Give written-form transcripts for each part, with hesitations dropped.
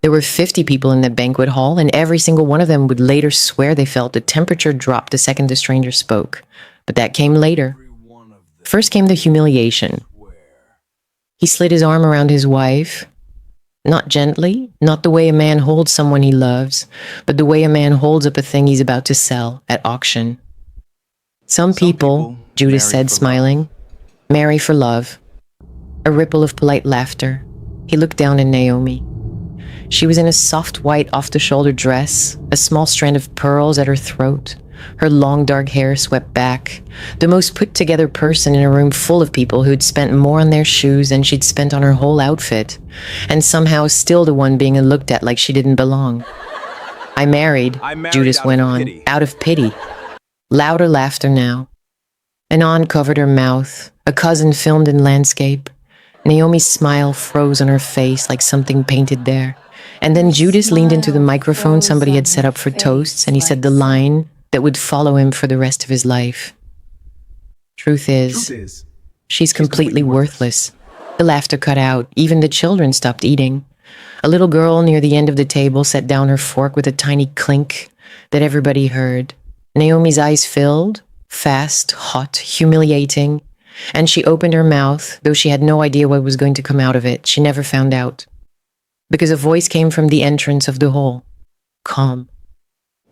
There were 50 people in the banquet hall, and every single one of them would later swear they felt the temperature drop the second the stranger spoke. But that came later. First came the humiliation. He slid his arm around his wife. Not gently, not the way a man holds someone he loves, but the way a man holds up a thing he's about to sell at auction. Some people, Judas said, smiling, marry for love. A ripple of polite laughter. He looked down at Naomi. She was in a soft white off-the-shoulder dress, a small strand of pearls at her throat, her long dark hair swept back, the most put-together person in a room full of people who'd spent more on their shoes than she'd spent on her whole outfit, and somehow still the one being looked at like she didn't belong. I married, Judas went on, out of pity. Louder laughter now. An aunt covered her mouth, a cousin filmed in landscape. Naomi's smile froze on her face like something painted there. And then Judas leaned into the microphone somebody had set up for toasts, and he said the line that would follow him for the rest of his life. Truth is, she's completely worthless. The laughter cut out. Even the children stopped eating. A little girl near the end of the table set down her fork with a tiny clink that everybody heard. Naomi's eyes filled, fast, hot, humiliating, and she opened her mouth, though she had no idea what was going to come out of it. She never found out. Because a voice came from the entrance of the hall. Calm.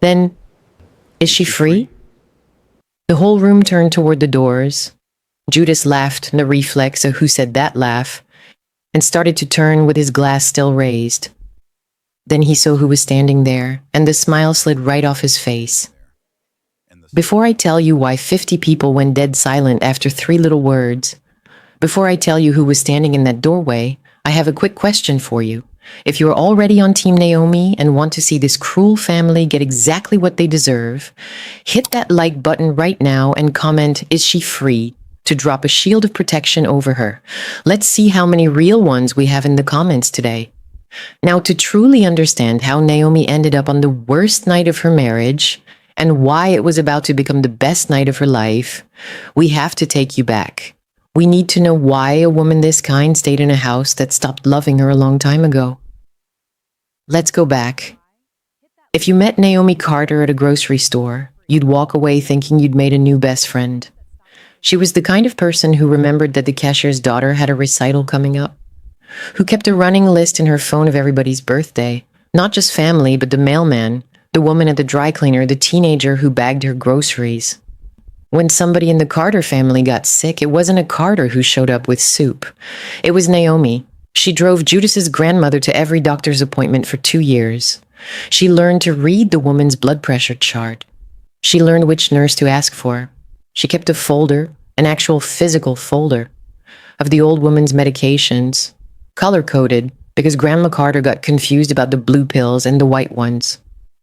Then, is she free? The whole room turned toward the doors. Judas laughed in the reflex of who said that laugh, and started to turn with his glass still raised. Then he saw who was standing there, and the smile slid right off his face. Before I tell you why 50 people went dead silent after 3 little words, before I tell you who was standing in that doorway, I have a quick question for you. If you're already on Team Naomi and want to see this cruel family get exactly what they deserve, hit that like button right now and comment, is she free, to drop a shield of protection over her. Let's see how many real ones we have in the comments today. Now, to truly understand how Naomi ended up on the worst night of her marriage and why it was about to become the best night of her life, we have to take you back. We need to know why a woman this kind stayed in a house that stopped loving her a long time ago. Let's go back. If you met Naomi Carter at a grocery store, you'd walk away thinking you'd made a new best friend. She was the kind of person who remembered that the cashier's daughter had a recital coming up, who kept a running list in her phone of everybody's birthday, not just family, but the mailman, the woman at the dry cleaner, the teenager who bagged her groceries. When somebody in the Carter family got sick, it wasn't a Carter who showed up with soup. It was Naomi. She drove Judas's grandmother to every doctor's appointment for 2 years. She learned to read the woman's blood pressure chart. She learned which nurse to ask for. She kept a folder, an actual physical folder, of the old woman's medications, color-coded, because Grandma Carter got confused about the blue pills and the white ones.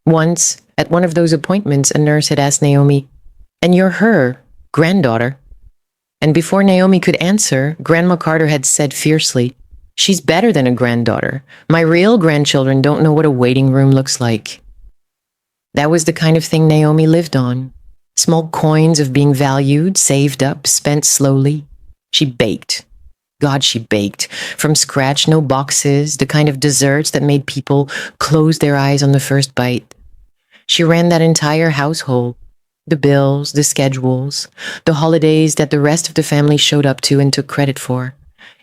Once, at one of those appointments, a nurse had asked Naomi, "And you're her granddaughter?" And before Naomi could answer, Grandma Carter had said fiercely, "She's better than a granddaughter. My real grandchildren don't know what a waiting room looks like." That was the kind of thing Naomi lived on. Small coins of being valued, saved up, spent slowly. She baked. God, she baked. From scratch, no boxes, the kind of desserts that made people close their eyes on the first bite. She ran that entire household. The bills, the schedules, the holidays that the rest of the family showed up to and took credit for.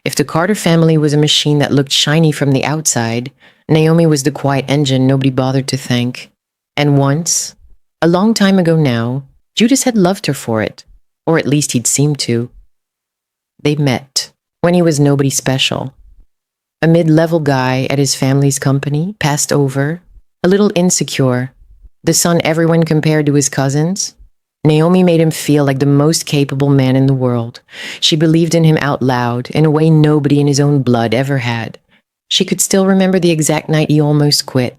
If the Carter family was a machine that looked shiny from the outside, Naomi was the quiet engine nobody bothered to thank. And once, a long time ago now, Judas had loved her for it, or at least he'd seemed to. They met when he was nobody special. A mid-level guy at his family's company, passed over, a little insecure, the son everyone compared to his cousins. Naomi made him feel like the most capable man in the world. She believed in him out loud, in a way nobody in his own blood ever had. She could still remember the exact night he almost quit.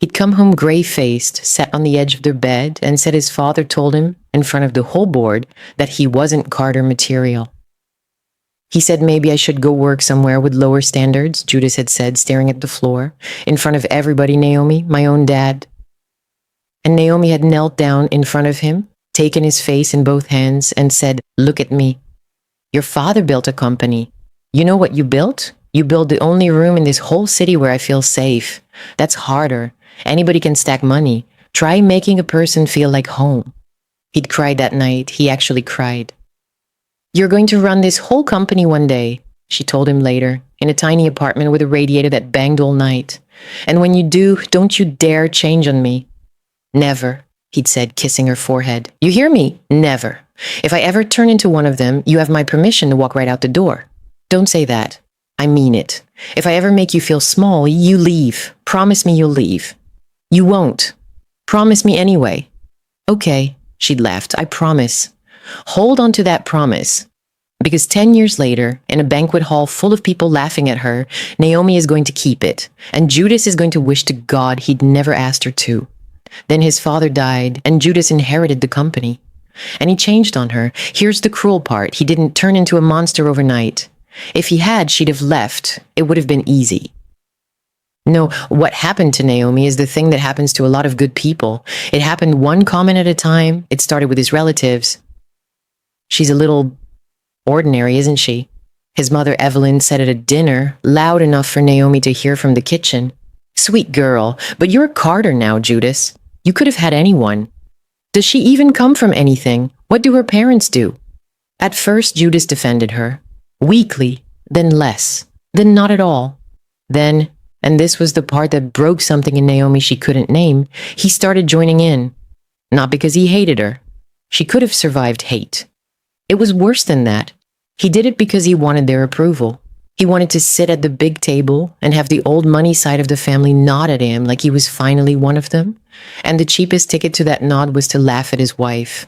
He'd come home gray-faced, sat on the edge of their bed, and said his father told him, in front of the whole board, that he wasn't Carter material. He said maybe I should go work somewhere with lower standards, Judas had said, staring at the floor, in front of everybody, Naomi, my own dad. And Naomi had knelt down in front of him, taken his face in both hands, and said, "Look at me. Your father built a company. You know what you built? You built the only room in this whole city where I feel safe. That's harder. Anybody can stack money. Try making a person feel like home. He'd cried that night. He actually cried. You're going to run this whole company one day, she told him later, in a tiny apartment with a radiator that banged all night. And when you do, don't you dare change on me. Never, he'd said, kissing her forehead. You hear me? Never. If I ever turn into one of them, you have my permission to walk right out the door. Don't say that. I mean it. If I ever make you feel small, you leave. Promise me you'll leave. You won't. Promise me anyway. Okay, she'd laughed. I promise. Hold on to that promise. Because 10 years later, in a banquet hall full of people laughing at her, Naomi is going to keep it. And Judas is going to wish to God he'd never asked her to. Then his father died, and Judas inherited the company. And he changed on her. Here's the cruel part. He didn't turn into a monster overnight. If he had, she'd have left. It would have been easy. No, what happened to Naomi is the thing that happens to a lot of good people. It happened one comment at a time. It started with his relatives. She's a little ordinary, isn't she? His mother Evelyn said at a dinner, loud enough for Naomi to hear from the kitchen. Sweet girl, but you're a Carter now, Judas. You could have had anyone. Does she even come from anything? What do her parents do? At first, Judas defended her. Weakly, then less, then not at all. Then, and this was the part that broke something in Naomi she couldn't name, he started joining in. Not because he hated her. She could have survived hate. It was worse than that. He did it because he wanted their approval. He wanted to sit at the big table and have the old money side of the family nod at him like he was finally one of them. And the cheapest ticket to that nod was to laugh at his wife.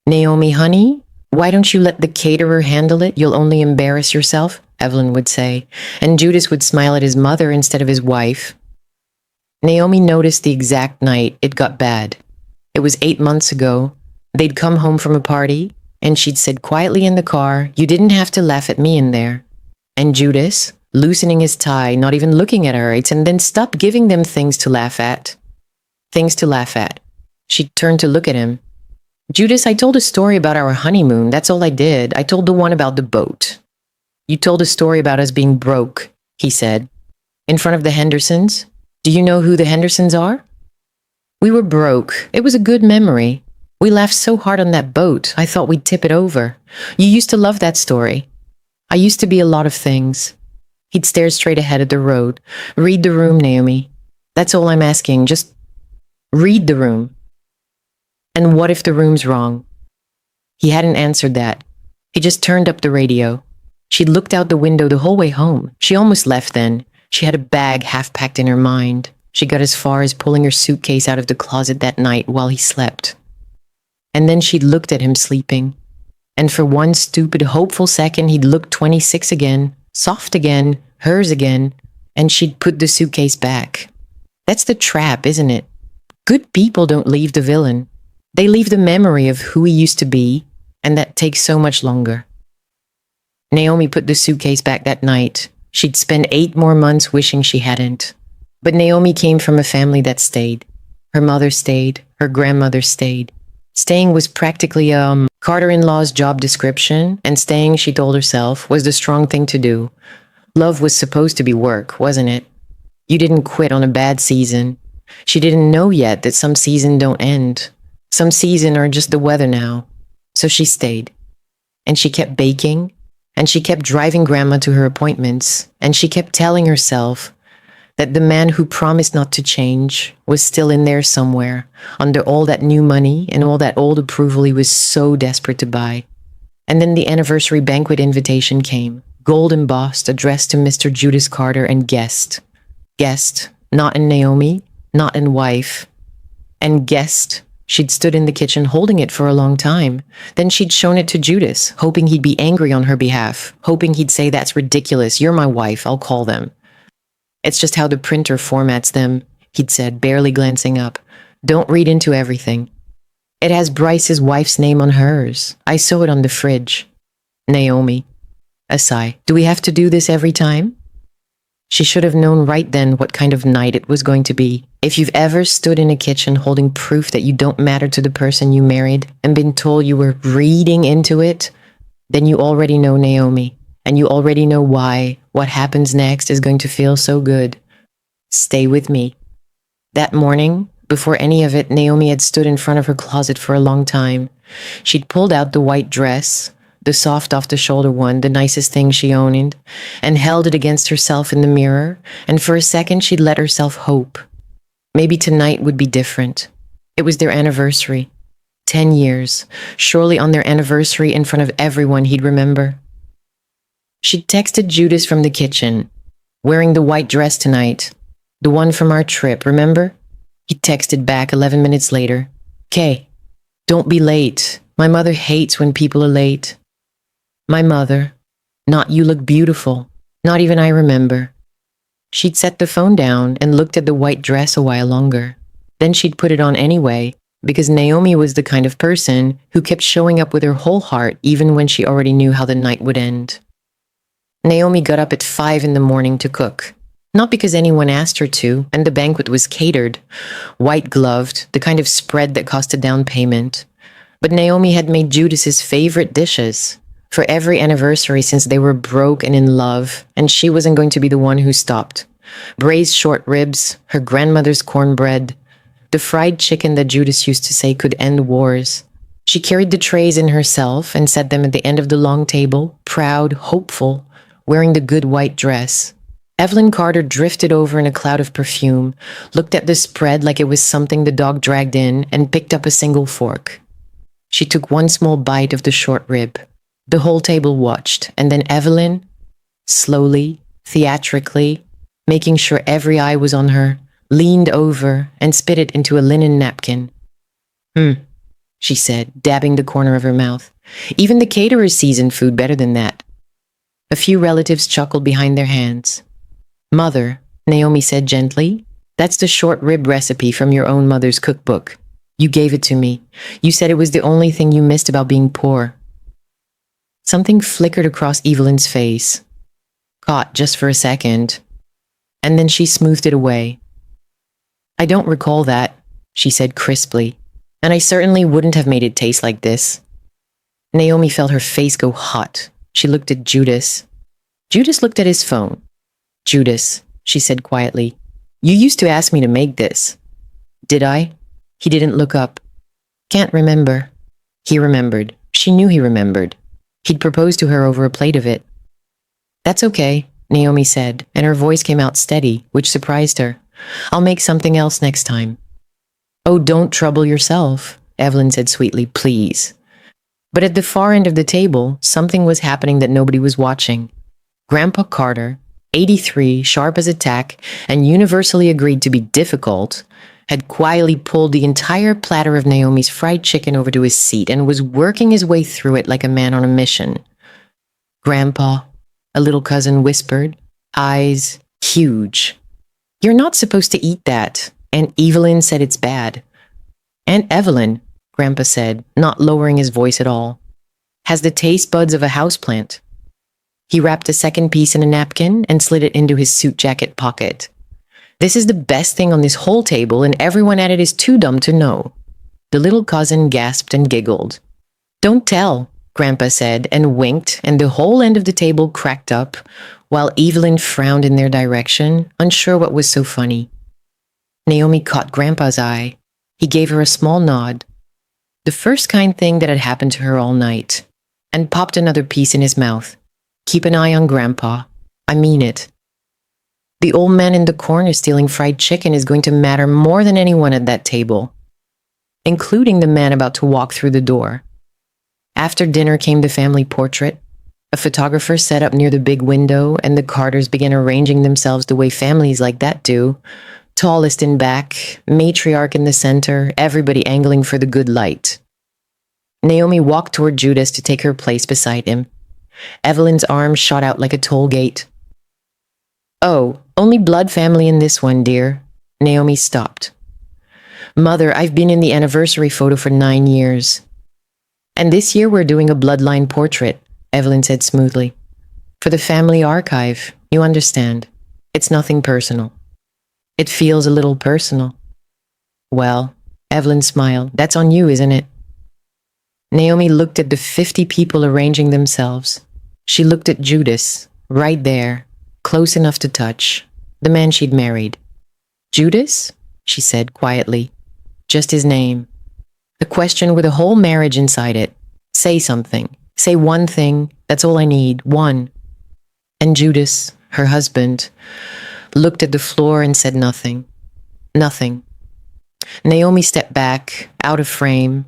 Naomi, honey, why don't you let the caterer handle it? You'll only embarrass yourself, Evelyn would say. And Judas would smile at his mother instead of his wife. Naomi noticed the exact night it got bad. It was 8 months ago. They'd come home from a party, and she'd said quietly in the car, you didn't have to laugh at me in there. And Judas, loosening his tie, not even looking at her, and then stopped giving them things to laugh at. Things to laugh at. She turned to look at him. Judas, I told a story about our honeymoon. That's all I did. I told the one about the boat. You told a story about us being broke, he said. In front of the Hendersons? Do you know who the Hendersons are? We were broke. It was a good memory. We laughed so hard on that boat, I thought we'd tip it over. You used to love that story. I used to be a lot of things. He'd stare straight ahead at the road. Read the room, Naomi. That's all I'm asking. Just read the room. And what if the room's wrong? He hadn't answered that. He just turned up the radio. She'd looked out the window the whole way home. She almost left then. She had a bag half packed in her mind. She got as far as pulling her suitcase out of the closet that night while he slept. And then she'd looked at him sleeping. And for one stupid, hopeful second, he'd looked 26 again, soft again, hers again, and she'd put the suitcase back. That's the trap, isn't it? Good people don't leave the villain. They leave the memory of who he used to be, and that takes so much longer. Naomi put the suitcase back that night. She'd spend 8 more months wishing she hadn't. But Naomi came from a family that stayed. Her mother stayed. Her grandmother stayed. Staying was practically Carter-in-law's job description, and staying, she told herself, was the strong thing to do. Love was supposed to be work, wasn't it? You didn't quit on a bad season. She didn't know yet that some seasons don't end. Some seasons are just the weather now. So she stayed. And she kept baking, and she kept driving Grandma to her appointments, and she kept telling herself that the man who promised not to change was still in there somewhere, under all that new money and all that old approval he was so desperate to buy. And then the anniversary banquet invitation came, gold embossed, addressed to Mr. Judas Carter and guest. Guest, not in Naomi, not in wife. And guest, she'd stood in the kitchen holding it for a long time. Then she'd shown it to Judas, hoping he'd be angry on her behalf, hoping he'd say, that's ridiculous, you're my wife, I'll call them. It's just how the printer formats them, he'd said, barely glancing up. Don't read into everything. It has Bryce's wife's name on hers. I saw it on the fridge. Naomi. A sigh. Do we have to do this every time? She should have known right then what kind of night it was going to be. If you've ever stood in a kitchen holding proof that you don't matter to the person you married and been told you were reading into it, then you already know Naomi. And you already know why what happens next is going to feel so good. Stay with me. That morning, before any of it, Naomi had stood in front of her closet for a long time. She'd pulled out the white dress, the soft off-the-shoulder one, the nicest thing she owned, and held it against herself in the mirror, and for a second she'd let herself hope. Maybe tonight would be different. It was their anniversary. 10 years. Surely on their anniversary in front of everyone he'd remember. She'd texted Judas from the kitchen. Wearing the white dress tonight. The one from our trip, remember? He texted back 11 minutes later. "Kay, don't be late. My mother hates when people are late." My mother. Not you look beautiful. Not even I remember. She'd set the phone down and looked at the white dress a while longer. Then she'd put it on anyway, because Naomi was the kind of person who kept showing up with her whole heart even when she already knew how the night would end. Naomi got up at 5 in the morning to cook. Not because anyone asked her to, and the banquet was catered. White-gloved, the kind of spread that cost a down payment. But Naomi had made Judas's favorite dishes for every anniversary since they were broke and in love, and she wasn't going to be the one who stopped. Braised short ribs, her grandmother's cornbread, the fried chicken that Judas used to say could end wars. She carried the trays in herself and set them at the end of the long table, proud, hopeful, wearing the good white dress. Evelyn Carter drifted over in a cloud of perfume, looked at the spread like it was something the dog dragged in, and picked up a single fork. She took one small bite of the short rib. The whole table watched, and then Evelyn, slowly, theatrically, making sure every eye was on her, leaned over and spit it into a linen napkin. She said, dabbing the corner of her mouth. Even the caterers seasoned food better than that. A few relatives chuckled behind their hands. "Mother," Naomi said gently, "that's the short rib recipe from your own mother's cookbook. You gave it to me. You said it was the only thing you missed about being poor." Something flickered across Evelyn's face. Caught just for a second. And then she smoothed it away. "I don't recall that," she said crisply, "and I certainly wouldn't have made it taste like this." Naomi felt her face go hot. She looked at Judas. Judas looked at his phone. "Judas," she said quietly, "you used to ask me to make this." "Did I?" He didn't look up. "Can't remember." He remembered. She knew he remembered. He'd proposed to her over a plate of it. "That's okay," Naomi said, and her voice came out steady, which surprised her. "I'll make something else next time." "Oh, don't trouble yourself," Evelyn said sweetly, "please." But at the far end of the table, something was happening that nobody was watching. Grandpa Carter, 83, sharp as a tack, and universally agreed to be difficult, had quietly pulled the entire platter of Naomi's fried chicken over to his seat and was working his way through it like a man on a mission. "Grandpa," a little cousin whispered, eyes huge. "You're not supposed to eat that." And Evelyn said it's bad. "Aunt Evelyn," Grandpa said, not lowering his voice at all, "has the taste buds of a houseplant." He wrapped a second piece in a napkin and slid it into his suit jacket pocket. "This is the best thing on this whole table, and everyone at it is too dumb to know." The little cousin gasped and giggled. "Don't tell," Grandpa said, and winked, and the whole end of the table cracked up, while Evelyn frowned in their direction, unsure what was so funny. Naomi caught Grandpa's eye. He gave her a small nod. The first kind thing that had happened to her all night, and popped another piece in his mouth. "Keep an eye on Grandpa. I mean it. The old man in the corner stealing fried chicken is going to matter more than anyone at that table, including the man about to walk through the door." After dinner came the family portrait. A photographer set up near the big window, and the Carters began arranging themselves the way families like that do. Tallest in back, matriarch in the center, everybody angling for the good light. Naomi walked toward Judas to take her place beside him. Evelyn's arm shot out like a toll gate. "Oh, only blood family in this one, dear." Naomi stopped. "Mother, I've been in the anniversary photo for 9 years. And this year we're doing a bloodline portrait," Evelyn said smoothly. "For the family archive, you understand. It's nothing personal." "It feels a little personal." "Well," Evelyn smiled, "that's on you, isn't it?" Naomi looked at the 50 people arranging themselves. She looked at Judas, right there, close enough to touch, the man she'd married. Judas? She said quietly. Just his name. A question with a whole marriage inside it. Say something. Say one thing. That's all I need. One. And Judas, her husband, looked at the floor and said nothing. Nothing. Naomi stepped back, out of frame,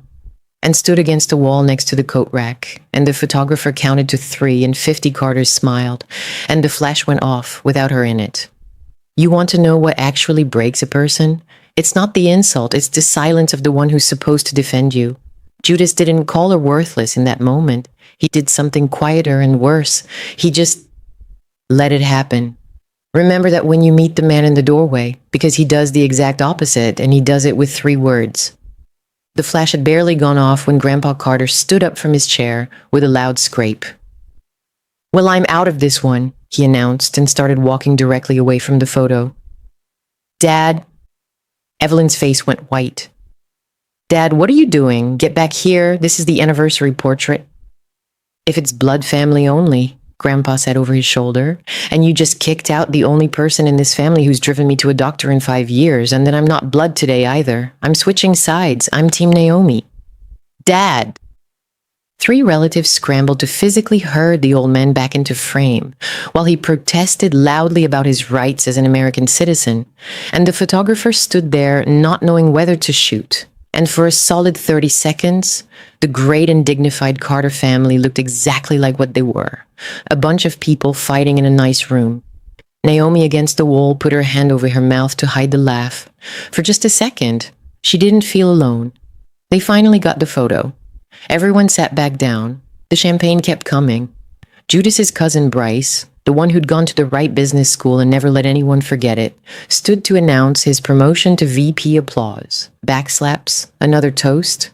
and stood against the wall next to the coat rack, and the photographer counted to 3 and 50 Carters smiled, and the flash went off without her in it. You want to know what actually breaks a person? It's not the insult, it's the silence of the one who's supposed to defend you. Judas didn't call her worthless in that moment. He did something quieter and worse. He just let it happen. Remember that when you meet the man in the doorway, because he does the exact opposite, and he does it with 3 words. The flash had barely gone off when Grandpa Carter stood up from his chair with a loud scrape. Well, I'm out of this one, he announced and started walking directly away from the photo. Dad. Evelyn's face went white. Dad, what are you doing? Get back here. This is the anniversary portrait. If it's blood family only, Grandpa said over his shoulder, and you just kicked out the only person in this family who's driven me to a doctor in 5 years, and then I'm not blood today either. I'm switching sides. I'm Team Naomi. Dad! 3 relatives scrambled to physically herd the old man back into frame, while he protested loudly about his rights as an American citizen, and the photographer stood there not knowing whether to shoot. And for a solid 30 seconds, the great and dignified Carter family looked exactly like what they were. A bunch of people fighting in a nice room. Naomi against the wall put her hand over her mouth to hide the laugh. For just a second, she didn't feel alone. They finally got the photo. Everyone sat back down. The champagne kept coming. Judas's cousin Bryce, the one who'd gone to the right business school and never let anyone forget it, stood to announce his promotion to VP. Applause. Backslaps, another toast.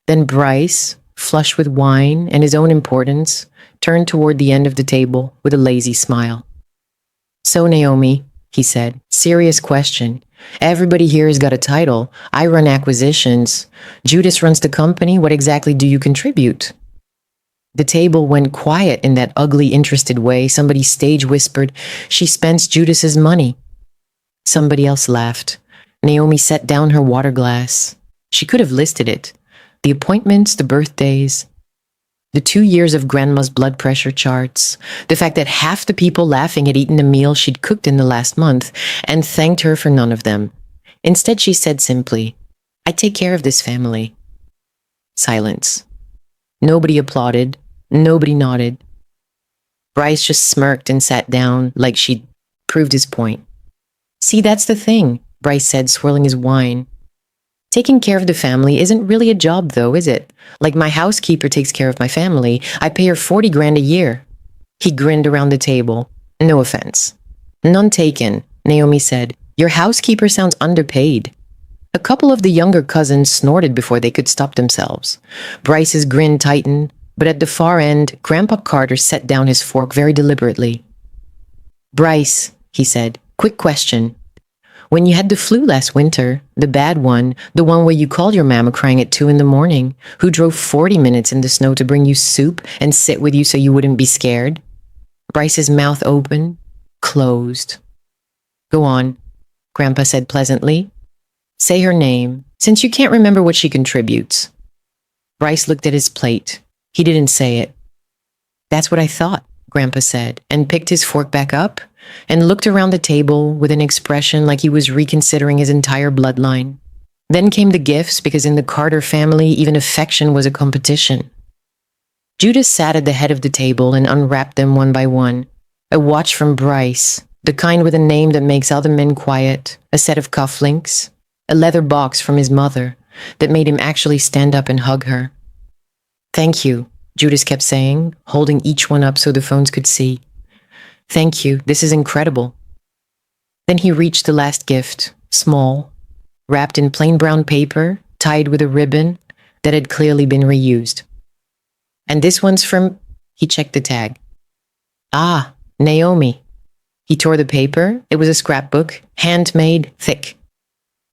Then Bryce, flushed with wine and his own importance, turned toward the end of the table with a lazy smile. So, Naomi, he said, serious question. Everybody here has got a title. I run acquisitions. Judas runs the company. What exactly do you contribute? The table went quiet in that ugly, interested way. Somebody stage whispered, she spends Judas's money. Somebody else laughed. Naomi set down her water glass. She could have listed it. The appointments, the birthdays, the 2 years of Grandma's blood pressure charts, the fact that half the people laughing had eaten a meal she'd cooked in the last month and thanked her for none of them. Instead, she said simply, I take care of this family. Silence. Nobody applauded. Nobody nodded. Bryce just smirked and sat down like she'd proved his point. See, that's the thing, Bryce said, swirling his wine. Taking care of the family isn't really a job, though, is it? Like my housekeeper takes care of my family. I pay her 40 grand a year. He grinned around the table. No offense. None taken, Naomi said. Your housekeeper sounds underpaid. A couple of the younger cousins snorted before they could stop themselves. Bryce's grin tightened, but at the far end, Grandpa Carter set down his fork very deliberately. Bryce, he said, quick question. When you had the flu last winter, the bad one, the one where you called your mama crying at 2 a.m, who drove 40 minutes in the snow to bring you soup and sit with you so you wouldn't be scared? Bryce's mouth opened, closed. Go on, Grandpa said pleasantly. Say her name, since you can't remember what she contributes. Bryce looked at his plate. He didn't say it. That's what I thought, Grandpa said, and picked his fork back up and looked around the table with an expression like he was reconsidering his entire bloodline. Then came the gifts, because in the Carter family, even affection was a competition. Judas sat at the head of the table and unwrapped them one by one. A watch from Bryce, the kind with a name that makes other men quiet, a set of cufflinks, a leather box from his mother that made him actually stand up and hug her. Thank you, Judas kept saying, holding each one up so the phones could see. Thank you, this is incredible. Then he reached the last gift, small, wrapped in plain brown paper, tied with a ribbon that had clearly been reused. And this one's from, he checked the tag. Ah, Naomi. He tore the paper. It was a scrapbook, handmade, thick.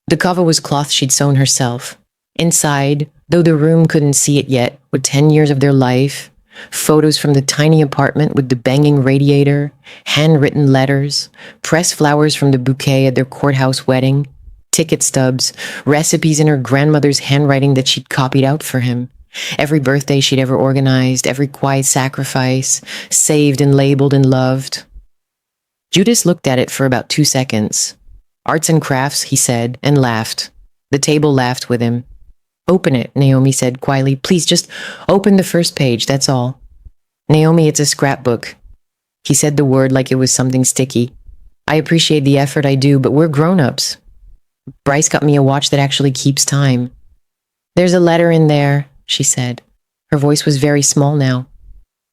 The cover was cloth she'd sewn herself. Inside, though the room couldn't see it yet, were 10 years of their life, Photos from the tiny apartment with the banging radiator, handwritten letters, pressed flowers from the bouquet at their courthouse wedding, ticket stubs, recipes in her grandmother's handwriting that she'd copied out for him. Every birthday she'd ever organized, every quiet sacrifice, saved and labeled and loved. Judas looked at it for about 2 seconds. Arts and crafts, he said, and laughed. The table laughed with him. Open it, Naomi said quietly. Please just open the first page, that's all. Naomi, it's a scrapbook. He said the word like it was something sticky. I appreciate the effort, I do, but we're grown-ups. Bryce got me a watch that actually keeps time. There's a letter in there, she said. Her voice was very small now.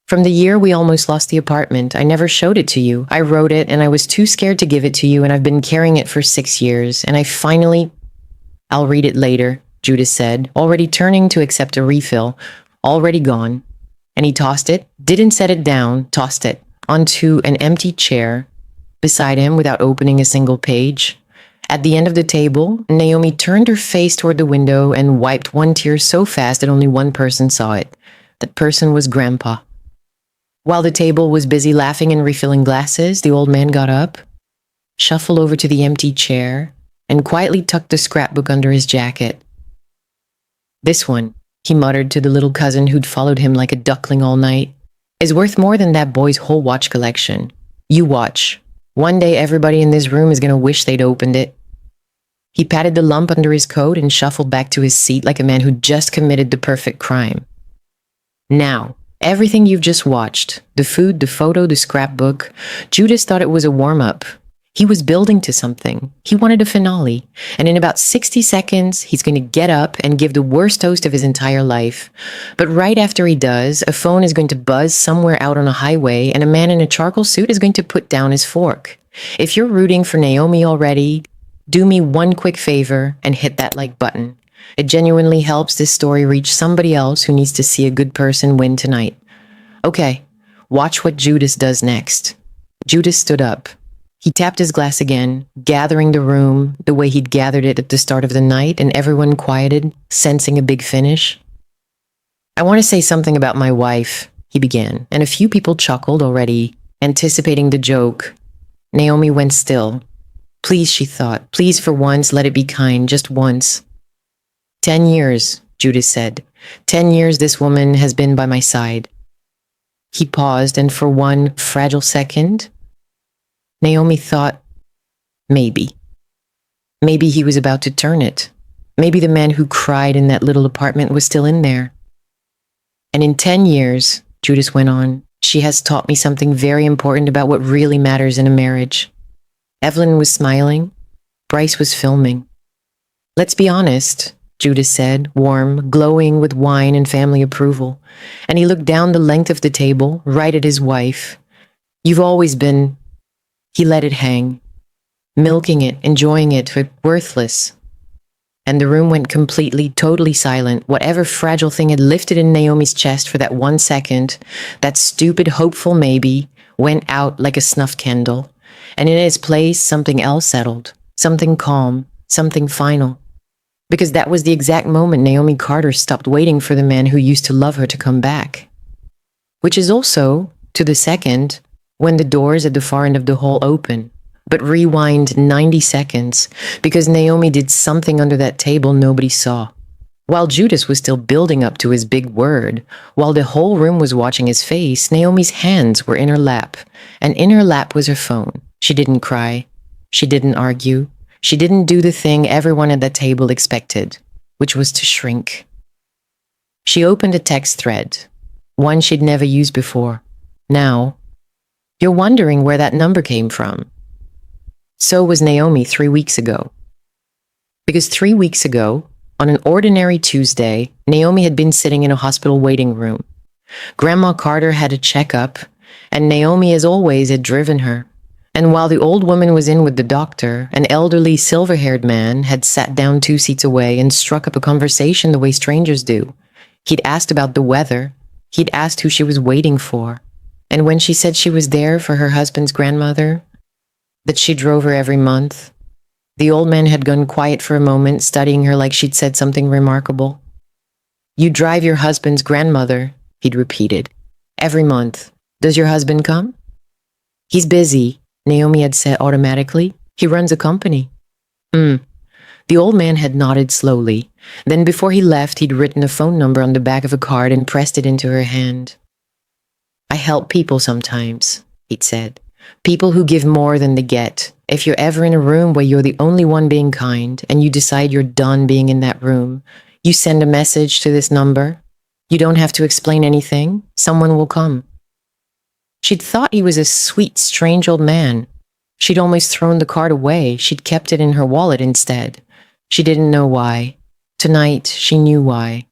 From the year we almost lost the apartment, I never showed it to you. I wrote it, and I was too scared to give it to you, and I've been carrying it for 6 years, and I finally... I'll read it later, Judas said, already turning to accept a refill, already gone. And he tossed it, didn't set it down, tossed it, onto an empty chair beside him without opening a single page. At the end of the table, Naomi turned her face toward the window and wiped one tear so fast that only one person saw it. That person was Grandpa. While the table was busy laughing and refilling glasses, the old man got up, shuffled over to the empty chair, and quietly tucked the scrapbook under his jacket. This one, he muttered to the little cousin who'd followed him like a duckling all night, is worth more than that boy's whole watch collection. You watch. One day everybody in this room is going to wish they'd opened it. He patted the lump under his coat and shuffled back to his seat like a man who'd just committed the perfect crime. Now, everything you've just watched, the food, the photo, the scrapbook, Judas thought it was a warm-up. He was building to something. He wanted a finale. And in about 60 seconds, he's going to get up and give the worst toast of his entire life. But right after he does, a phone is going to buzz somewhere out on a highway, and a man in a charcoal suit is going to put down his fork. If you're rooting for Naomi already, do me one quick favor and hit that like button. It genuinely helps this story reach somebody else who needs to see a good person win tonight. Okay, watch what Judas does next. Judas stood up. He tapped his glass again, gathering the room the way he'd gathered it at the start of the night, and everyone quieted, sensing a big finish. I want to say something about my wife, he began, and a few people chuckled already, anticipating the joke. Naomi went still. Please, she thought, please for once, let it be kind, just once. 10 years, Judas said. 10 years this woman has been by my side. He paused, and for one fragile second, Naomi thought, maybe. Maybe he was about to turn it. Maybe the man who cried in that little apartment was still in there. And in 10 years, Judas went on, she has taught me something very important about what really matters in a marriage. Evelyn was smiling. Bryce was filming. Let's be honest, Judas said, warm, glowing with wine and family approval. And he looked down the length of the table, right at his wife. You've always been... He let it hang, milking it, enjoying it, but worthless. And the room went completely, totally silent. Whatever fragile thing had lifted in Naomi's chest for that 1 second, that stupid, hopeful maybe, went out like a snuff candle. And in its place, something else settled, something calm, something final. Because that was the exact moment Naomi Carter stopped waiting for the man who used to love her to come back. Which is also, to the second, when the doors at the far end of the hall open. But rewind 90 seconds, because Naomi did something under that table nobody saw. While Judas was still building up to his big word, while the whole room was watching his face, Naomi's hands were in her lap, and in her lap was her phone. She didn't cry. She didn't argue. She didn't do the thing everyone at that table expected, which was to shrink. She opened a text thread, one she'd never used before. Now, you're wondering where that number came from. So was Naomi 3 weeks ago. Because 3 weeks ago, on an ordinary Tuesday, Naomi had been sitting in a hospital waiting room. Grandma Carter had a checkup, and Naomi, as always, had driven her. And while the old woman was in with the doctor, an elderly, silver-haired man had sat down 2 seats away and struck up a conversation the way strangers do. He'd asked about the weather. He'd asked who she was waiting for. And when she said she was there for her husband's grandmother, that she drove her every month, the old man had gone quiet for a moment, studying her like she'd said something remarkable. You drive your husband's grandmother, he'd repeated. Every month. Does your husband come? He's busy, Naomi had said automatically. He runs a company. The old man had nodded slowly. Then before he left, he'd written a phone number on the back of a card and pressed it into her hand. I help people sometimes, he'd said. People who give more than they get. If you're ever in a room where you're the only one being kind and you decide you're done being in that room, you send a message to this number. You don't have to explain anything. Someone will come. She'd thought he was a sweet, strange old man. She'd almost thrown the card away. She'd kept it in her wallet instead. She didn't know why. Tonight, she knew why.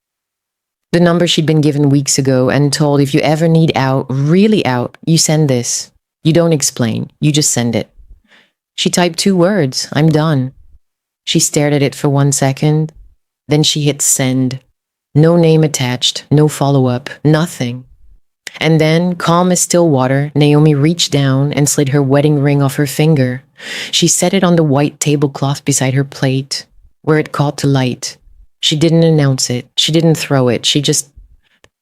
The number she'd been given weeks ago and told if you ever need out, really out, you send this. You don't explain. You just send it. She typed 2 words. I'm done. She stared at it for 1 second. Then she hit send. No name attached. No follow-up. Nothing. And then, calm as still water, Naomi reached down and slid her wedding ring off her finger. She set it on the white tablecloth beside her plate, where it caught to light. She didn't announce it. She didn't throw it. She just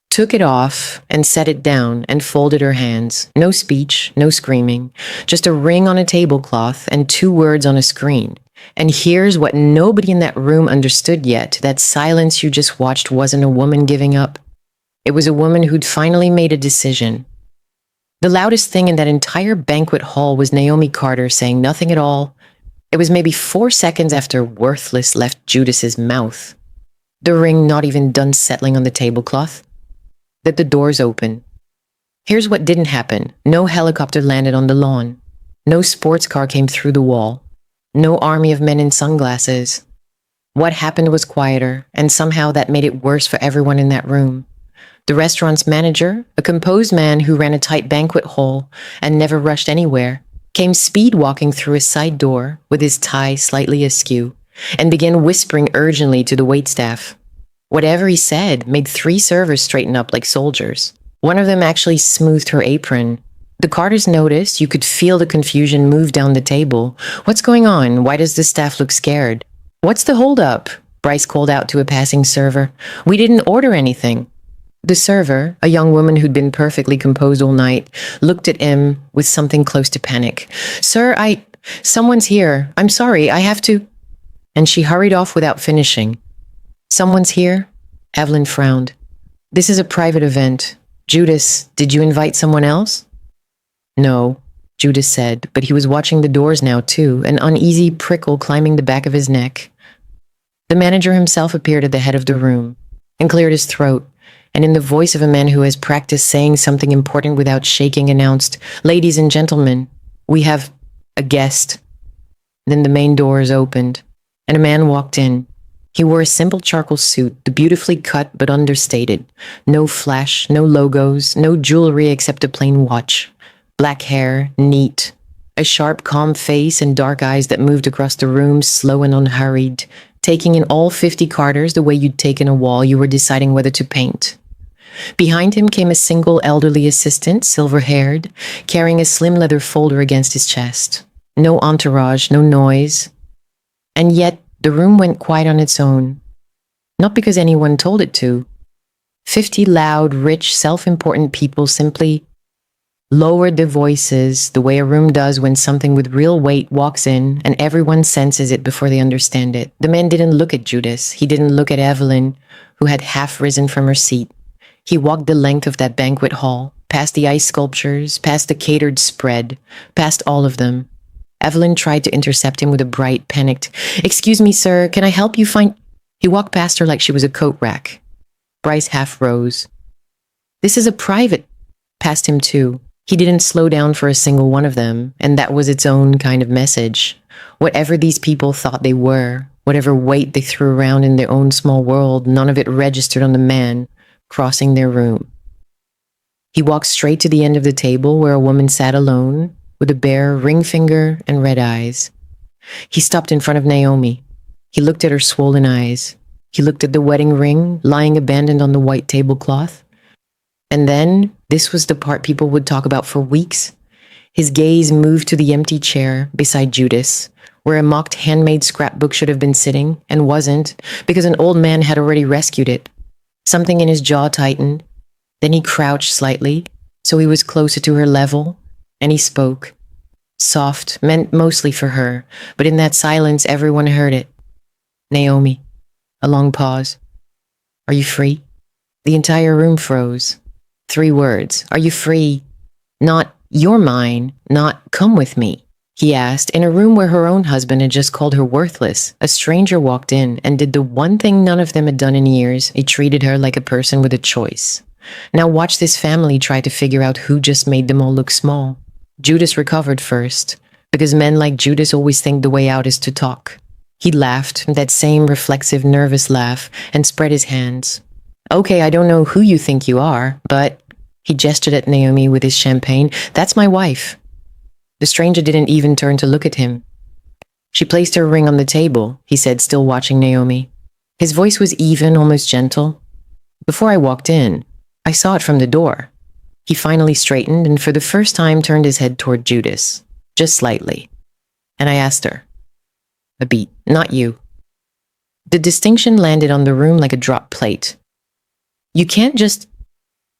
took it off and set it down and folded her hands. No speech, no screaming, just a ring on a tablecloth and 2 words on a screen. And here's what nobody in that room understood yet. That silence you just watched wasn't a woman giving up. It was a woman who'd finally made a decision. The loudest thing in that entire banquet hall was Naomi Carter saying nothing at all. It was maybe 4 seconds after worthless left Judas's mouth. The ring not even done settling on the tablecloth. That the doors open. Here's what didn't happen. No helicopter landed on the lawn. No sports car came through the wall. No army of men in sunglasses. What happened was quieter, and somehow that made it worse for everyone in that room. The restaurant's manager, a composed man who ran a tight banquet hall and never rushed anywhere, came speed walking through a side door with his tie slightly askew and began whispering urgently to the waitstaff. Whatever he said made 3 servers straighten up like soldiers. One of them actually smoothed her apron. The Carters noticed. You could feel the confusion move down the table. What's going on? Why does the staff look scared? What's the holdup? Bryce called out to a passing server. We didn't order anything. The server, a young woman who'd been perfectly composed all night, looked at him with something close to panic. Sir, someone's here. I'm sorry, I have to. And she hurried off without finishing. Someone's here? Evelyn frowned. This is a private event. Judas, did you invite someone else? No, Judas said, but he was watching the doors now too, an uneasy prickle climbing the back of his neck. The manager himself appeared at the head of the room and cleared his throat. And in the voice of a man who has practiced saying something important without shaking, announced, Ladies and gentlemen, we have a guest. Then the main doors opened, and a man walked in. He wore a simple charcoal suit, beautifully cut but understated. No flash, no logos, no jewelry except a plain watch. Black hair, neat. A sharp, calm face and dark eyes that moved across the room, slow and unhurried, taking in all 50 Carters the way you'd taken a wall you were deciding whether to paint. Behind him came a single elderly assistant, silver-haired, carrying a slim leather folder against his chest. No entourage, no noise. And yet, the room went quiet on its own. Not because anyone told it to. 50 loud, rich, self-important people simply lowered their voices the way a room does when something with real weight walks in and everyone senses it before they understand it. The man didn't look at Judas. He didn't look at Evelyn, who had half risen from her seat. He walked the length of that banquet hall, past the ice sculptures, past the catered spread, past all of them. Evelyn tried to intercept him with a bright, panicked, Excuse me, sir, can I help you find... He walked past her like she was a coat rack. Bryce half rose. This is a private... Past him too. He didn't slow down for a single one of them, and that was its own kind of message. Whatever these people thought they were, whatever weight they threw around in their own small world, none of it registered on the man crossing their room. He walked straight to the end of the table where a woman sat alone, with a bare ring finger and red eyes. He stopped in front of Naomi. He looked at her swollen eyes. He looked at the wedding ring lying abandoned on the white tablecloth. And then, this was the part people would talk about for weeks. His gaze moved to the empty chair beside Judas, where a mocked handmade scrapbook should have been sitting, and wasn't, because an old man had already rescued it. Something in his jaw tightened. Then he crouched slightly, So he was closer to her level, and he spoke. Soft, meant mostly for her, but in that silence everyone heard it. Naomi. A long pause. Are you free? The entire room froze. 3 words. Are you free? Not, you're mine, not, come with me. He asked, in a room where her own husband had just called her worthless. A stranger walked in and did the one thing none of them had done in years. He treated her like a person with a choice. Now watch this family try to figure out who just made them all look small. Judas recovered first, because men like Judas always think the way out is to talk. He laughed, that same reflexive, nervous laugh, and spread his hands. Okay, I don't know who you think you are, but... He gestured at Naomi with his champagne. That's my wife. The stranger didn't even turn to look at him. She placed her ring on the table, he said, still watching Naomi. His voice was even, almost gentle. Before I walked in, I saw it from the door. He finally straightened and for the first time turned his head toward Judas, just slightly. And I asked her. A beat, not you. The distinction landed on the room like a dropped plate. You can't just...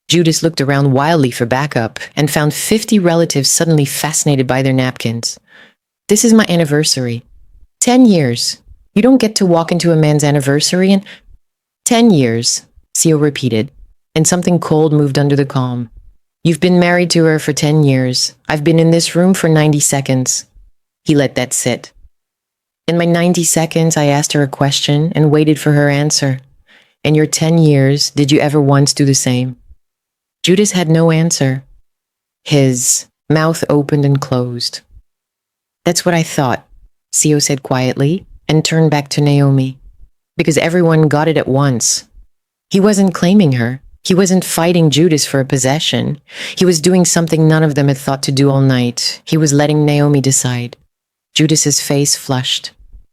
Judas looked around wildly for backup and found 50 relatives suddenly fascinated by their napkins. This is my anniversary. 10 years. You don't get to walk into a man's anniversary and... 10 years, Sio repeated, and something cold moved under the calm. You've been married to her for 10 years. I've been in this room for 90 seconds. He let that sit. In my 90 seconds, I asked her a question and waited for her answer. In your 10 years, did you ever once do the same? Judas had no answer. His mouth opened and closed. That's what I thought, Sio said quietly, and turned back to Naomi. Because everyone got it at once. He wasn't claiming her. He wasn't fighting Judas for a possession. He was doing something none of them had thought to do all night. He was letting Naomi decide. Judas's face flushed.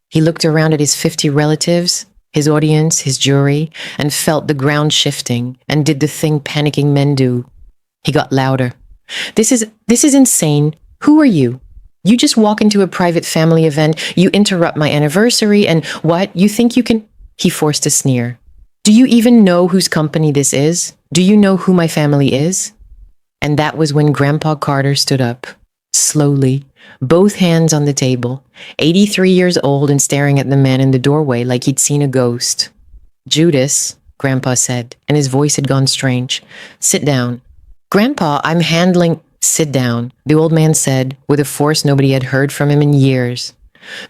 He looked around at his 50 relatives, his audience, his jury, and felt the ground shifting and did the thing panicking men do. He got louder. This is insane. Who are you? You just walk into a private family event, you interrupt my anniversary, and what? You think you can... He forced a sneer. Do you even know whose company this is? Do you know who my family is? And that was when Grandpa Carter stood up, slowly, both hands on the table, 83 years old and staring at the man in the doorway like he'd seen a ghost. Judas, Grandpa said, and his voice had gone strange. Sit down. Grandpa, I'm handling... Sit down, the old man said, with a force nobody had heard from him in years.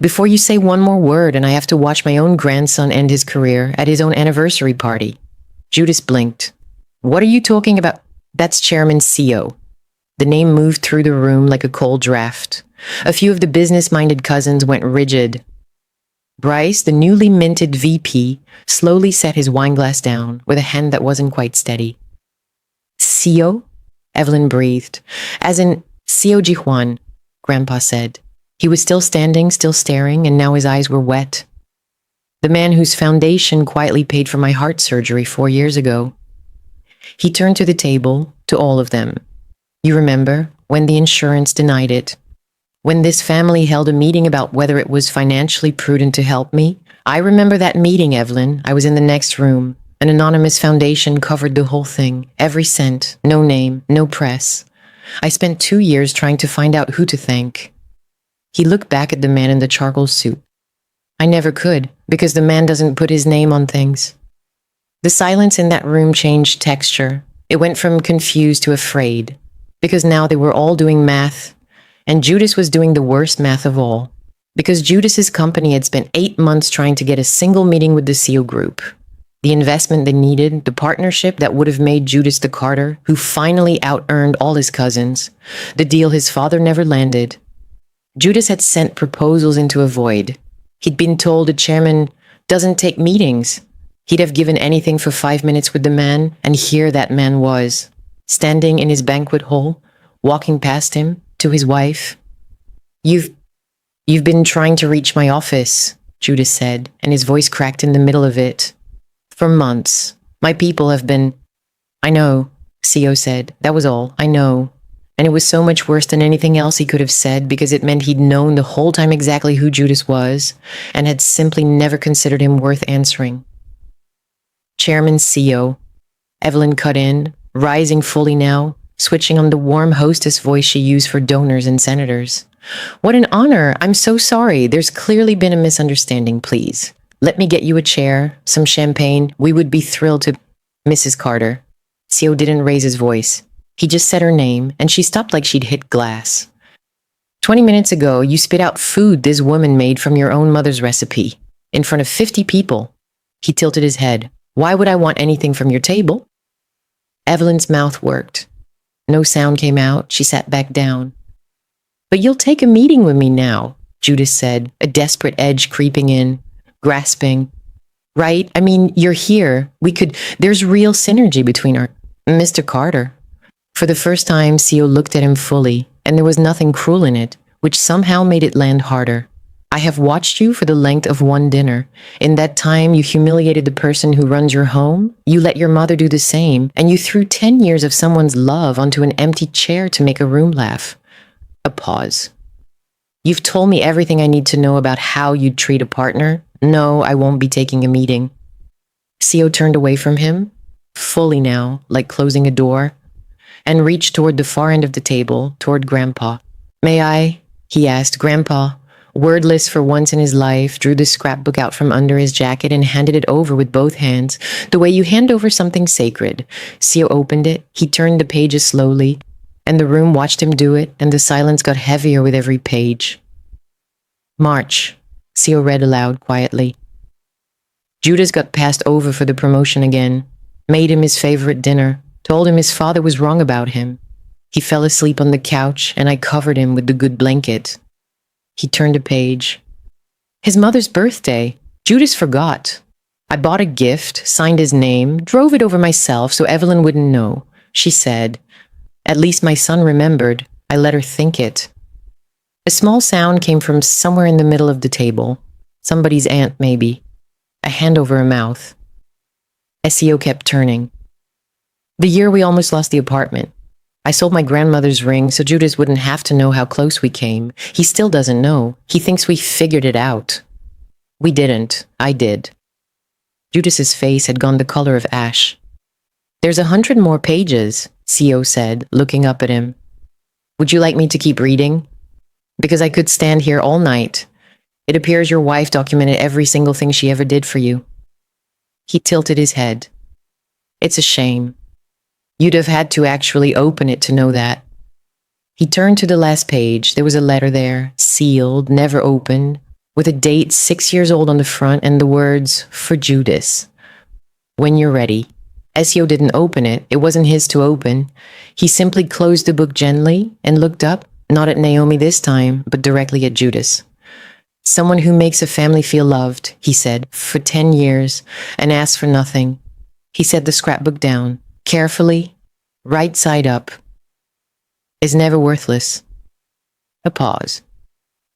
Before you say one more word and I have to watch my own grandson end his career at his own anniversary party. Judas blinked. What are you talking about? That's Chairman Sio. The name moved through the room like a cold draft. A few of the business-minded cousins went rigid. Bryce, the newly minted VP, slowly set his wineglass down with a hand that wasn't quite steady. Sio? Evelyn breathed. As in, Sio Jihuan, Grandpa said. He was still standing, still staring, and now his eyes were wet. The man whose foundation quietly paid for my heart surgery 4 years ago. He turned to the table, to all of them. You remember, when the insurance denied it. When this family held a meeting about whether it was financially prudent to help me. I remember that meeting, Evelyn. I was in the next room. An anonymous foundation covered the whole thing. Every cent, no name, no press. I spent 2 years trying to find out who to thank. He looked back at the man in the charcoal suit. I never could, because the man doesn't put his name on things. The silence in that room changed texture. It went from confused to afraid, because now they were all doing math, and Judas was doing the worst math of all, because Judas's company had spent 8 months trying to get a single meeting with the SEAL group. The investment they needed, the partnership that would have made Judas the Carter, who finally out-earned all his cousins, the deal his father never landed. Judas had sent proposals into a void. He'd been told the chairman doesn't take meetings. He'd have given anything for 5 minutes with the man, and here that man was, standing in his banquet hall, walking past him, to his wife. You've been trying to reach my office, Judas said, and his voice cracked in the middle of it. For months. My people have been... I know, Sio said. That was all. I know. And it was so much worse than anything else he could have said because it meant he'd known the whole time exactly who Judas was and had simply never considered him worth answering. Chairman Sio, Evelyn cut in, rising fully now, switching on the warm hostess voice she used for donors and senators. What an honor. I'm so sorry. There's clearly been a misunderstanding, please. Let me get you a chair, some champagne. We would be thrilled to... Mrs. Carter. Seo didn't raise his voice. He just said her name, and she stopped like she'd hit glass. 20 minutes ago, you spit out food this woman made from your own mother's recipe, in front of 50 people. He tilted his head. Why would I want anything from your table? Evelyn's mouth worked. No sound came out. She sat back down. But you'll take a meeting with me now, Judith said, a desperate edge creeping in, grasping. Right? I mean, you're here. There's real synergy between our... Mr. Carter. For the first time, Seo looked at him fully, and there was nothing cruel in it, which somehow made it land harder. I have watched you for the length of one dinner. In that time, you humiliated the person who runs your home. You let your mother do the same, and you threw 10 years of someone's love onto an empty chair to make a room laugh. A pause. You've told me everything I need to know about how you'd treat a partner. No, I won't be taking a meeting. Seo turned away from him, fully now, like closing a door, and reached toward the far end of the table, toward Grandpa. May I? He asked. Grandpa, wordless for once in his life, drew the scrapbook out from under his jacket and handed it over with both hands, the way you hand over something sacred. Seo opened it. He turned the pages slowly, and the room watched him do it, and the silence got heavier with every page. March, Seo read aloud quietly. Judas got passed over for the promotion again, made him his favorite dinner, told him his father was wrong about him. He fell asleep on the couch, and I covered him with the good blanket. He turned a page. His mother's birthday. Judas forgot. I bought a gift, signed his name, drove it over myself so Evelyn wouldn't know. She said, at least my son remembered. I let her think it. A small sound came from somewhere in the middle of the table. Somebody's aunt, maybe. A hand over her mouth. Seo kept turning. The year we almost lost the apartment. I sold my grandmother's ring so Judas wouldn't have to know how close we came. He still doesn't know. He thinks we figured it out. We didn't. I did. Judas's face had gone the color of ash. There's 100 more pages, Seo said, looking up at him. Would you like me to keep reading? Because I could stand here all night. It appears your wife documented every single thing she ever did for you. He tilted his head. It's a shame. You'd have had to actually open it to know that. He turned to the last page. There was a letter there, sealed, never opened, with a date 6 years old on the front and the words, for Judas. When you're ready. Seo didn't open it. It wasn't his to open. He simply closed the book gently and looked up, not at Naomi this time, but directly at Judas. Someone who makes a family feel loved, he said, for 10 years, and asks for nothing. He set the scrapbook down, carefully, right side up. Is never worthless. A pause.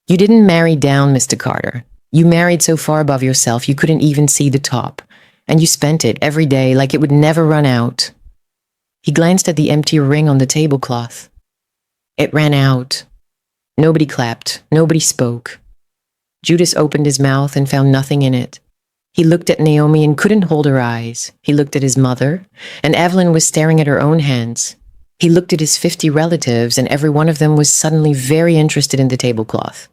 You didn't marry down, Mr. Carter. You married so far above yourself you couldn't even see the top. And you spent it every day like it would never run out. He glanced at the empty ring on the tablecloth. It ran out. Nobody clapped. Nobody spoke. Judas opened his mouth and found nothing in it. He looked at Naomi and couldn't hold her eyes. He looked at his mother, and Evelyn was staring at her own hands. He looked at his 50 relatives, and every one of them was suddenly very interested in the tablecloth.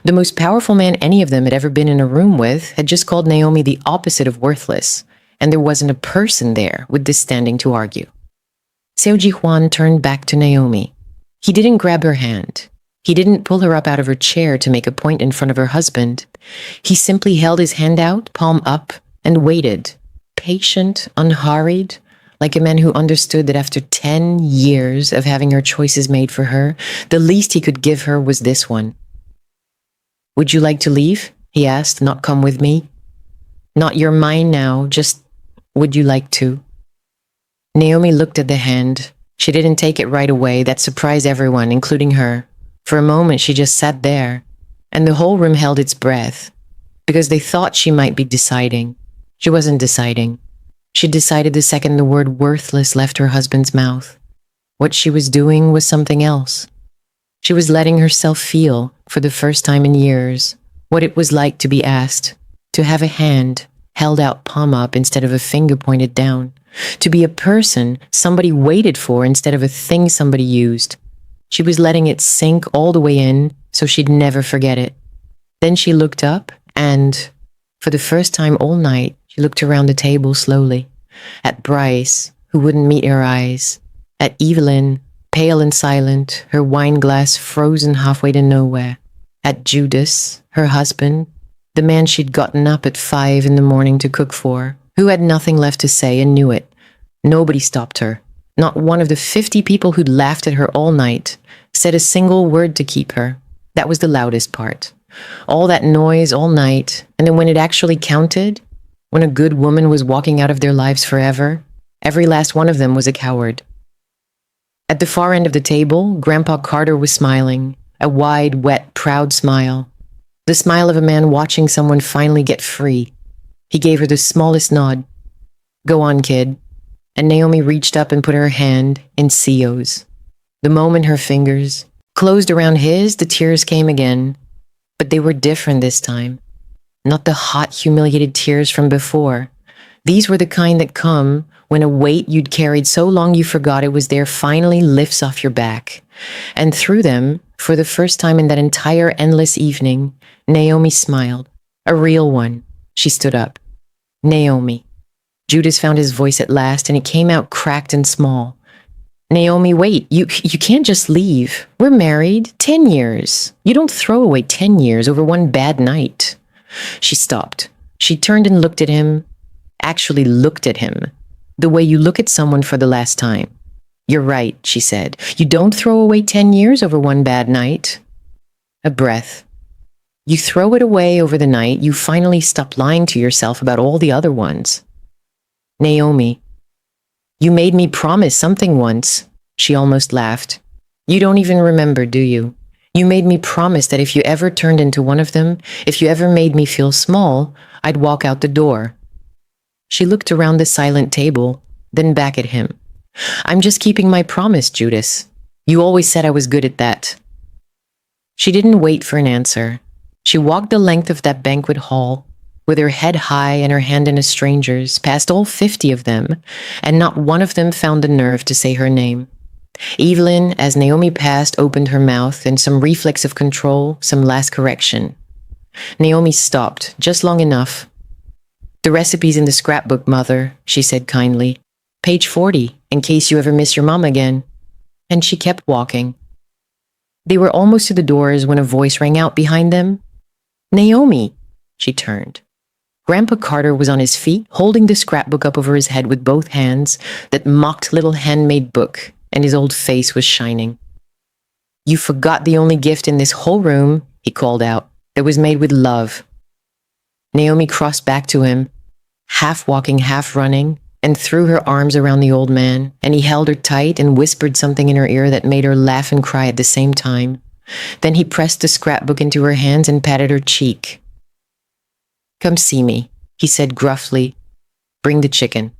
The most powerful man any of them had ever been in a room with had just called Naomi the opposite of worthless, and there wasn't a person there with this standing to argue. Seo Ji-hwan turned back to Naomi. He didn't grab her hand. He didn't pull her up out of her chair to make a point in front of her husband. He simply held his hand out, palm up, and waited, patient, unhurried, like a man who understood that after 10 years of having her choices made for her, the least he could give her was this one. Would you like to leave? He asked, not come with me. Not you're mine now, just would you like to? Naomi looked at the hand. She didn't take it right away. That surprised everyone, including her. For a moment, she just sat there, and the whole room held its breath, because they thought she might be deciding. She wasn't deciding. She decided the second the word worthless left her husband's mouth. What she was doing was something else. She was letting herself feel, for the first time in years, what it was like to be asked, to have a hand held out palm up instead of a finger pointed down, To be a person somebody waited for instead of a thing somebody used. She was letting it sink all the way in so she'd never forget it. Then she looked up and, for the first time all night, she looked around the table slowly. At Bryce, who wouldn't meet her eyes. At Evelyn, pale and silent, her wine glass frozen halfway to nowhere. At Judas, her husband, the man she'd gotten up at 5 in the morning to cook for, who had nothing left to say and knew it. Nobody stopped her. Not one of the 50 people who'd laughed at her all night said a single word to keep her. That was the loudest part. All that noise all night, and then when it actually counted, when a good woman was walking out of their lives forever, every last one of them was a coward. At the far end of the table, Grandpa Carter was smiling, a wide, wet, proud smile. The smile of a man watching someone finally get free. He gave her the smallest nod. "Go on, kid." And Naomi reached up and put her hand in Sio's. The moment her fingers closed around his, the tears came again. But they were different this time. Not the hot, humiliated tears from before. These were the kind that come when a weight you'd carried so long you forgot it was there finally lifts off your back. And through them, for the first time in that entire endless evening, Naomi smiled. A real one. She stood up. "Naomi." Judas found his voice at last, and it came out cracked and small. "Naomi, wait. You can't just leave. We're married. 10 years. You don't throw away 10 years over one bad night." She stopped. She turned and looked at him. Actually looked at him. The way you look at someone for the last time. "You're right," she said. "You don't throw away 10 years over one bad night." A breath. "You throw it away over the night you finally stop lying to yourself about all the other ones." "Naomi, you made me promise something once." She almost laughed. "You don't even remember, do you? You made me promise that if you ever turned into one of them, if you ever made me feel small, I'd walk out the door." She looked around the silent table, then back at him. "I'm just keeping my promise, Judas. You always said I was good at that." She didn't wait for an answer. She walked the length of that banquet hall, with her head high and her hand in a stranger's, past all 50 of them, and not one of them found the nerve to say her name. Evelyn, as Naomi passed, opened her mouth, and some reflex of control, some last correction. Naomi stopped, just long enough. "The recipe's in the scrapbook, Mother," she said kindly. "Page 40, in case you ever miss your mom again." And she kept walking. They were almost to the doors when a voice rang out behind them. "Naomi!" She turned. Grandpa Carter was on his feet, holding the scrapbook up over his head with both hands, that mocked little handmade book, and his old face was shining. "You forgot the only gift in this whole room," he called out, "that was made with love." Naomi crossed back to him, half walking, half running, and threw her arms around the old man, and he held her tight and whispered something in her ear that made her laugh and cry at the same time. Then he pressed the scrapbook into her hands and patted her cheek. "Come see me," he said gruffly. "Bring the chicken."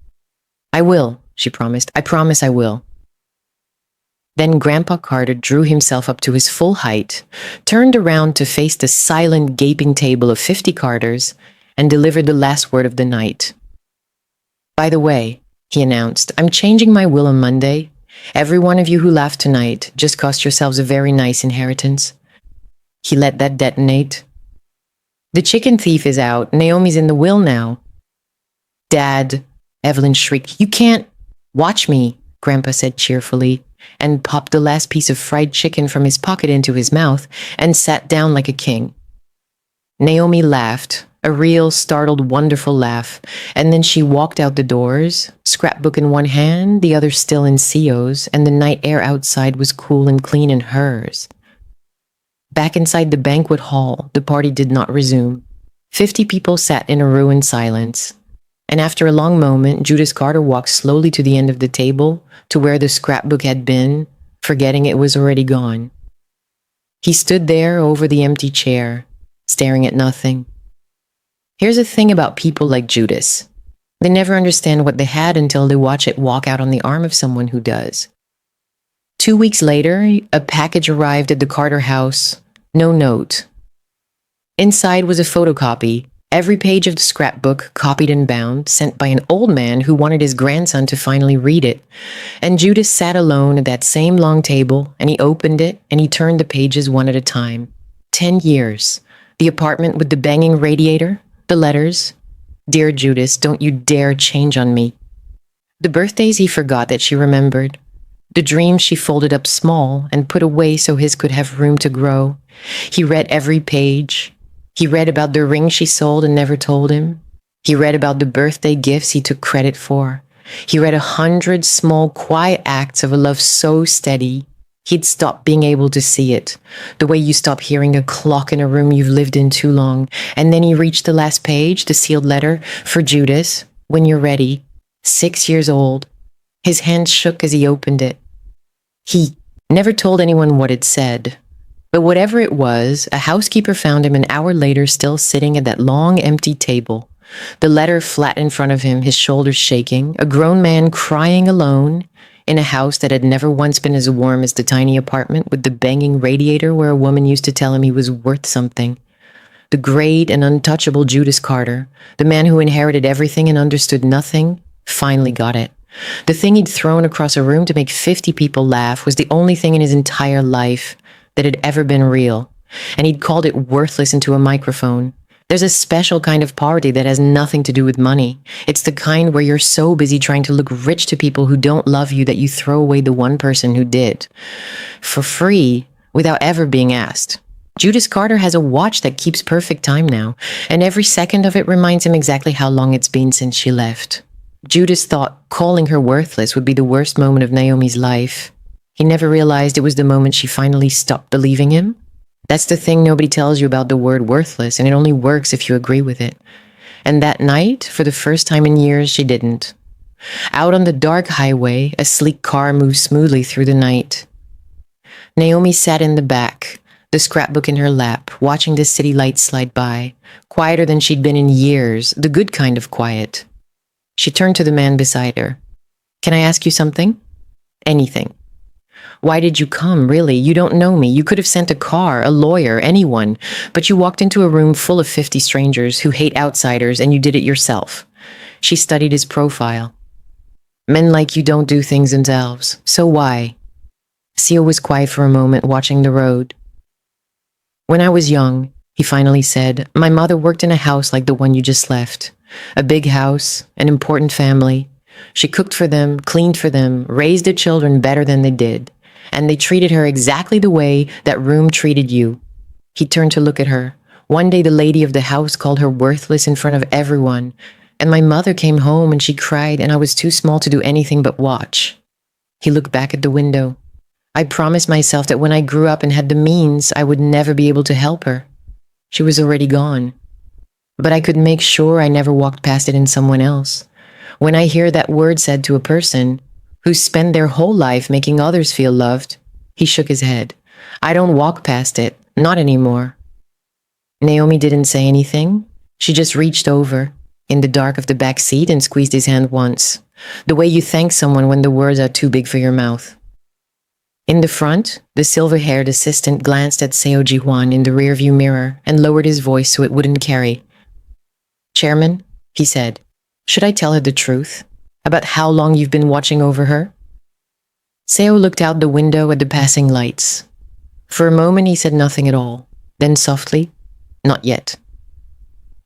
"I will," she promised. "I promise I will." Then Grandpa Carter drew himself up to his full height, turned around to face the silent, gaping table of 50 Carters, and delivered the last word of the night. "By the way," he announced, "I'm changing my will on Monday. Every one of you who laughed tonight just cost yourselves a very nice inheritance." He let that detonate. "The chicken thief is out. Naomi's in the will now." "Dad," Evelyn shrieked. "You can't—" "Watch me," Grandpa said cheerfully, and popped the last piece of fried chicken from his pocket into his mouth and sat down like a king. Naomi laughed, a real, startled, wonderful laugh, and then she walked out the doors, scrapbook in one hand, the other still in Sio's, and the night air outside was cool and clean in hers. Back inside the banquet hall, the party did not resume. 50 people sat in a ruined silence. And after a long moment, Judas Carter walked slowly to the end of the table, to where the scrapbook had been, forgetting it was already gone. He stood there over the empty chair, staring at nothing. Here's the thing about people like Judas. They never understand what they had until they watch it walk out on the arm of someone who does. 2 weeks later, a package arrived at the Carter house. No note. Inside was a photocopy, Every page of the scrapbook, copied and bound, sent by an old man who wanted his grandson to finally read it. And Judas sat alone at that same long table, and he opened it, and he turned the pages one at a time. 10 years. The apartment with the banging radiator, the letters. Dear Judas, don't you dare change on me. The birthdays he forgot that she remembered. The dreams she folded up small and put away so his could have room to grow. He read every page. He read about the ring she sold and never told him. He read about the birthday gifts he took credit for. He read 100 small, quiet acts of a love so steady, he'd stopped being able to see it, the way you stop hearing a clock in a room you've lived in too long. And then he reached the last page, the sealed letter, for Judas, when you're ready, 6 years old. His hand shook as he opened it. He never told anyone what it said. But whatever it was, a housekeeper found him an hour later still sitting at that long, empty table. The letter flat in front of him, his shoulders shaking, a grown man crying alone in a house that had never once been as warm as the tiny apartment with the banging radiator where a woman used to tell him he was worth something. The great and untouchable Judas Carter, the man who inherited everything and understood nothing, finally got it. The thing he'd thrown across a room to make 50 people laugh was the only thing in his entire life that had ever been real, and he'd called it worthless into a microphone. There's a special kind of poverty that has nothing to do with money. It's the kind where you're so busy trying to look rich to people who don't love you that you throw away the one person who did. For free, without ever being asked. Judas Carter has a watch that keeps perfect time now, and every second of it reminds him exactly how long it's been since she left. Judas thought calling her worthless would be the worst moment of Naomi's life. He never realized it was the moment she finally stopped believing him. That's the thing nobody tells you about the word worthless, and it only works if you agree with it. And that night, for the first time in years, she didn't. Out on the dark highway, a sleek car moved smoothly through the night. Naomi sat in the back, the scrapbook in her lap, watching the city lights slide by, quieter than she'd been in years, the good kind of quiet. She turned to the man beside her. Can I ask you something? Anything. Why did you come, really? You don't know me. You could have sent a car, a lawyer, anyone. But you walked into a room full of 50 strangers who hate outsiders, and you did it yourself. She studied his profile. Men like you don't do things themselves. So why? Seal was quiet for a moment, watching the road. When I was young, he finally said, my mother worked in a house like the one you just left. A big house, an important family. She cooked for them, cleaned for them, raised their children better than they did. And they treated her exactly the way that room treated you. He turned to look at her. One day the lady of the house called her worthless in front of everyone. And my mother came home and she cried, and I was too small to do anything but watch. He looked back at the window. I promised myself that when I grew up and had the means, I would never be able to help her. She was already gone. But I could make sure I never walked past it in someone else. When I hear that word said to a person who spent their whole life making others feel loved, he shook his head. I don't walk past it, not anymore. Naomi didn't say anything. She just reached over in the dark of the back seat and squeezed his hand once, the way you thank someone when the words are too big for your mouth. In the front, the silver-haired assistant glanced at Seo Ji-hwan in the rearview mirror and lowered his voice so it wouldn't carry. Chairman, he said, should I tell her the truth about how long you've been watching over her? Seo looked out the window at the passing lights. For a moment, he said nothing at all. Then softly, not yet.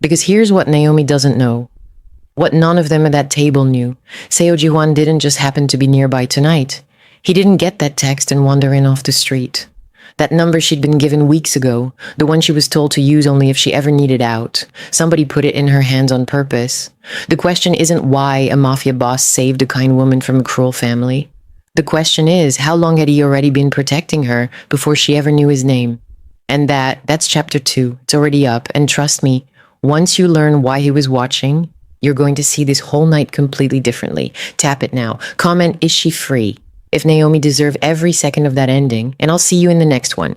Because here's what Naomi doesn't know. What none of them at that table knew. Seo Ji-hwan didn't just happen to be nearby tonight. He didn't get that text and wander in off the street. That number she'd been given weeks ago, the one she was told to use only if she ever needed out. Somebody put it in her hands on purpose. The question isn't why a mafia boss saved a kind woman from a cruel family. The question is, how long had he already been protecting her before she ever knew his name? And that's chapter 2. It's already up. And trust me, once you learn why he was watching, you're going to see this whole night completely differently. Tap it now. Comment, is she free? If Naomi deserved every second of that ending, and I'll see you in the next one.